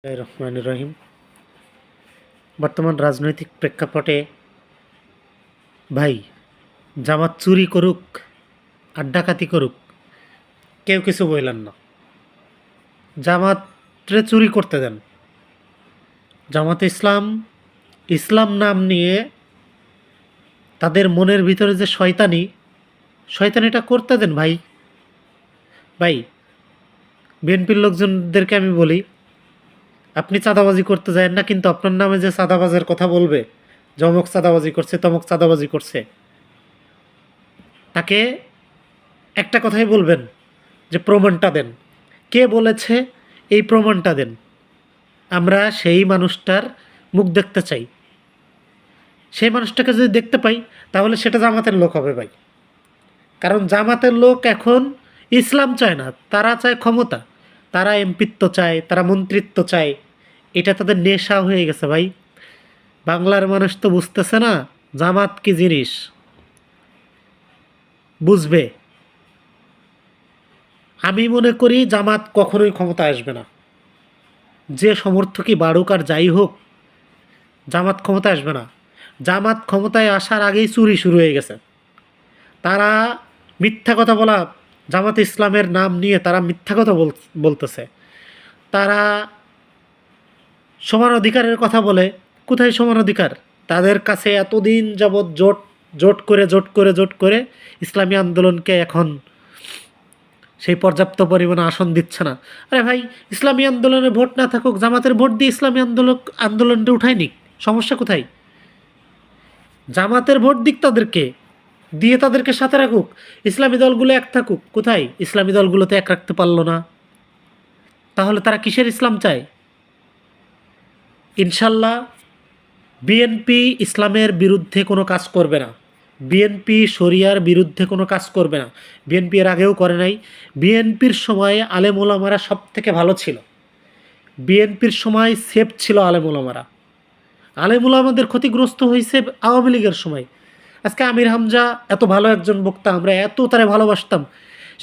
রহমানুর রহিম। বর্তমান রাজনৈতিক প্রেক্ষাপটে ভাই, জামাত চুরি করুক আর ডাকাতি করুক, কেউ কিছু বললেন না। জামাতরে চুরি করতে দেন। জামাত ইসলাম ইসলাম নাম নিয়ে তাদের মনের ভিতরে যে শয়তানিটা করতে দেন ভাই। ভাই, বিএনপির লোকজনদেরকে আমি বলি, আপনি চাঁদাবাজি করতে যায় না, কিন্তু আপনার নামে যে চাঁদাবাজের কথা বলবে, অমুক চাঁদাবাজি করছে তমুক চাঁদাবাজি করছে, তাকে একটা কথাই বলবেন যে প্রমাণটা দেন, কে বলেছে এই প্রমাণটা দেন। আমরা সেই মানুষটার মুখ দেখতে চাই। সেই মানুষটাকে যদি দেখতে পাই তাহলে সেটা জামাতের লোক হবে ভাই। কারণ জামাতের লোক এখন ইসলাম চায় না, তারা চায় ক্ষমতা, তারা এমপিত্ব চায়, তারা মন্ত্রিত্ব চায়। এটা তাদের নেশা হয়ে গেছে ভাই। বাংলার মানুষ তো বুঝতেছে না জামাত কি জিনিস। বুঝবে। আমি মনে করি জামাত কখনোই ক্ষমতা আসবে না। যে সমর্থকই বাড়ুক আর যাই হোক, জামাত ক্ষমতায় আসবে না। জামাত ক্ষমতায় আসার আগেই চুরি শুরু হয়ে গেছে। তারা মিথ্যা কথা বলা, জামাত ইসলামের নাম নিয়ে তারা মিথ্যা কথা বলতেছে। তারা সমান অধিকারের কথা বলে। কোথায় সমান অধিকার? তাদের কাছে এতদিন যাবৎ জোট করে ইসলামী আন্দোলনকে এখন সেই পর্যাপ্ত পরিমাণে আসন দিচ্ছে না। আরে ভাই, ইসলামী আন্দোলনে ভোট না থাকুক, জামাতের ভোট দিয়ে ইসলামী আন্দোলনটা উঠাই নিক, সমস্যা কোথায়? জামাতের ভোট দিক, তাদেরকে দিয়ে তাদেরকে সাথে রাখুক, ইসলামী দলগুলো এক থাকুক। কোথায়? ইসলামী দলগুলোতে এক রাখতে পারলো না, তাহলে তারা কিসের ইসলাম চায়? ইনশাল্লাহ বিএনপি ইসলামের বিরুদ্ধে কোনো কাজ করবে না। বিএনপি শরিয়ার বিরুদ্ধে কোনো কাজ করবে না। বিএনপি এর আগেও করে নাই। বিএনপির সময়ে আলেম ওলামারা সব থেকে ভালো ছিল। বিএনপির সময় সেফ ছিল আলেম ওলামারা। আলেম ওলামাদের ক্ষতিগ্রস্ত হয়েছে আওয়ামী লীগের সময়। আজকে আমির হামজা এত ভালো একজন বক্তা, আমরা এত তারে ভালোবাসতাম।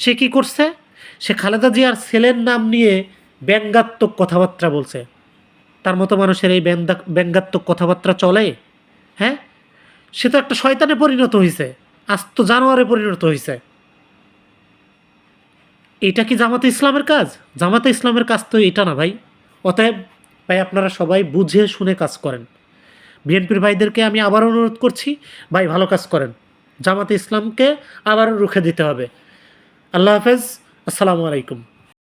সে কি করছে? সে খালেদা জিয়ার ছেলের নাম নিয়ে ব্যঙ্গাত্মক কথাবার্তা বলছে। তার মতো মানুষের এই ব্যঙ্গাত্মক কথাবার্তা চলে? হ্যাঁ, সে তো একটা শয়তানে পরিণত হয়েছে, আস্ত জানোয়ারে পরিণত হয়েছে। এটা কি জামাতে ইসলামের কাজ? জামাতে ইসলামের কাজ তো এটা না ভাই। অতএব ভাই, আপনারা সবাই বুঝে শুনে কাজ করেন। বিএনপির ভাইদেরকে আমি আবার অনুরোধ করছি, ভাই ভালো কাজ করেন। জামাতে ইসলামকে আবারও রুখে দিতে হবে। আল্লাহ হাফেজ। আসসালামু আলাইকুম।